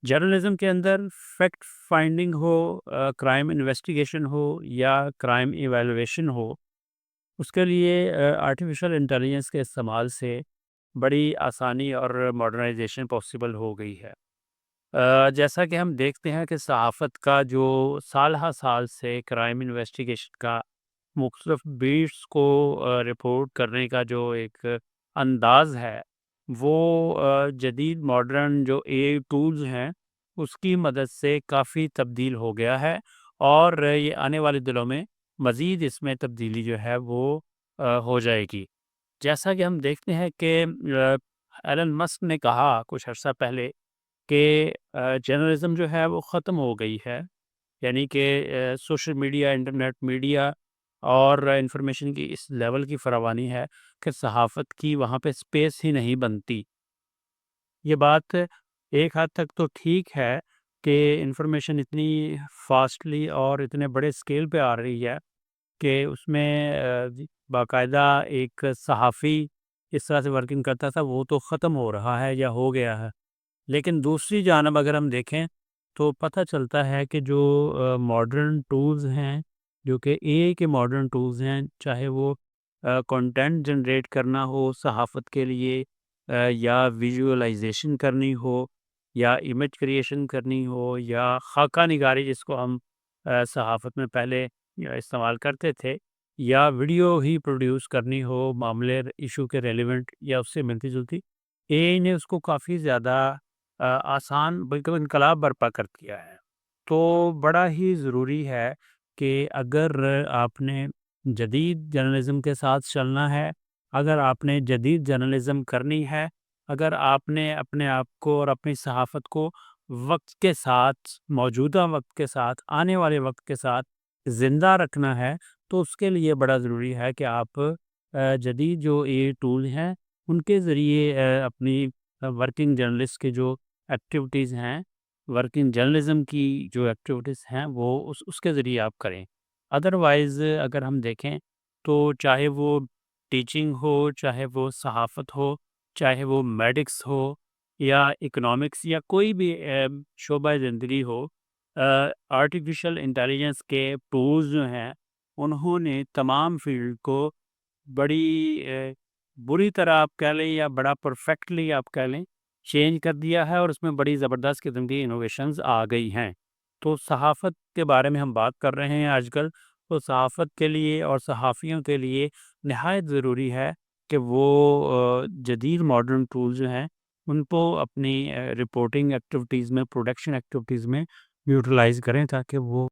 Journalism के अंदर fact finding हो, क्राइम इन्वेस्टिगेशन हो या क्राइम इवैल्यूएशन हो, उसके लिए आर्टिफिशियल इंटेलिजेंस के इस्तेमाल से बड़ी आसानी और मॉडर्नाइजेशन पॉसिबल हो गई है। जैसा कि हम देखते हैं कि सहाफ़त का जो साल हा साल से क्राइम इन्वेस्टिगेशन का मुख्तलिफ बीट्स को रिपोर्ट करने का जो एक अंदाज़ है, वो जदीद मॉडर्न जो एआई टूल्स हैं, उसकी मदद से काफ़ी तब्दील हो गया है और ये आने वाले दिनों में मज़ीद इसमें तब्दीली जो है वो हो जाएगी। जैसा कि हम देखते हैं कि एलन मस्क ने कहा कुछ अर्सा पहले कि जर्नलिज़्म जो है वो ख़त्म हो गई है। यानी कि सोशल मीडिया, इंटरनेट मीडिया और इंफॉर्मेशन की इस लेवल की फरावानी है कि सहाफ़त की वहाँ पे स्पेस ही नहीं बनती। ये बात एक हद तक तो ठीक है कि इंफॉर्मेशन इतनी फास्टली और इतने बड़े स्केल पे आ रही है कि उसमें बाकायदा एक सहाफ़ी इस तरह से वर्किंग करता था, वो तो ख़त्म हो रहा है या हो गया है। लेकिन दूसरी जानब अगर हम देखें तो पता चलता है कि जो मॉडर्न टूल्स हैं, जो कि एआई के मॉडर्न टूल्स हैं, चाहे वो कंटेंट जनरेट करना हो सहाफ़त के लिए, या विजुअलाइजेशन करनी हो या इमेज क्रिएशन करनी हो या खाका निगारी जिसको हम सहाफ़त में पहले इस्तेमाल करते थे, या वीडियो ही प्रोड्यूस करनी हो मामले इशू के रेलिवेंट या उससे मिलती जुलती, एआई ने उसको काफ़ी ज़्यादा आसान बिल्कुल इनकलाब बर्पा कर दिया है। तो बड़ा ही ज़रूरी है कि अगर आपने जदीद जर्नलिज़्म के साथ चलना है, अगर आपने जदीद जर्नलिज़्म करनी है, अगर आपने अपने आप को और अपनी सहाफ़त को वक़्त के साथ, मौजूदा वक़्त के साथ, आने वाले वक़्त के साथ ज़िंदा रखना है, तो उसके लिए बड़ा ज़रूरी है कि आप जदीद जो एआई टूल हैं, उनके ज़रिए अपनी वर्किंग जर्नलिस्ट की जो एक्टिविटीज़ हैं, वर्किंग जर्नलिज़्म की जो एक्टिविटीज़ हैं, वो उसके ज़रिए आप करें। अदरवाइज़ अगर हम देखें तो चाहे वो टीचिंग हो, चाहे वो सहाफ़त हो, चाहे वो मेडिक्स हो या इकोनॉमिक्स या कोई भी शोबा ज़िंदगी हो, आर्टिफ़िशियल इंटेलिजेंस के टूल्स जो हैं, उन्होंने तमाम फ़ील्ड को बड़ी बुरी तरह आप कह लें या बड़ा परफेक्टली आप कह लें, चेंज कर दिया है और उसमें बड़ी ज़बरदस्त किस्म की इनोवेशंस आ गई हैं। तो सहाफ़त के बारे में हम बात कर रहे हैं आजकल, तो सहाफ़त के लिए और सहाफ़ियों के लिए नहायत ज़रूरी है कि वो जदीद मॉडर्न टूल्स जो हैं, उनको अपनी रिपोर्टिंग एक्टिविटीज़ में, प्रोडक्शन एक्टिविटीज़ में यूटिलाइज़ करें ताकि वो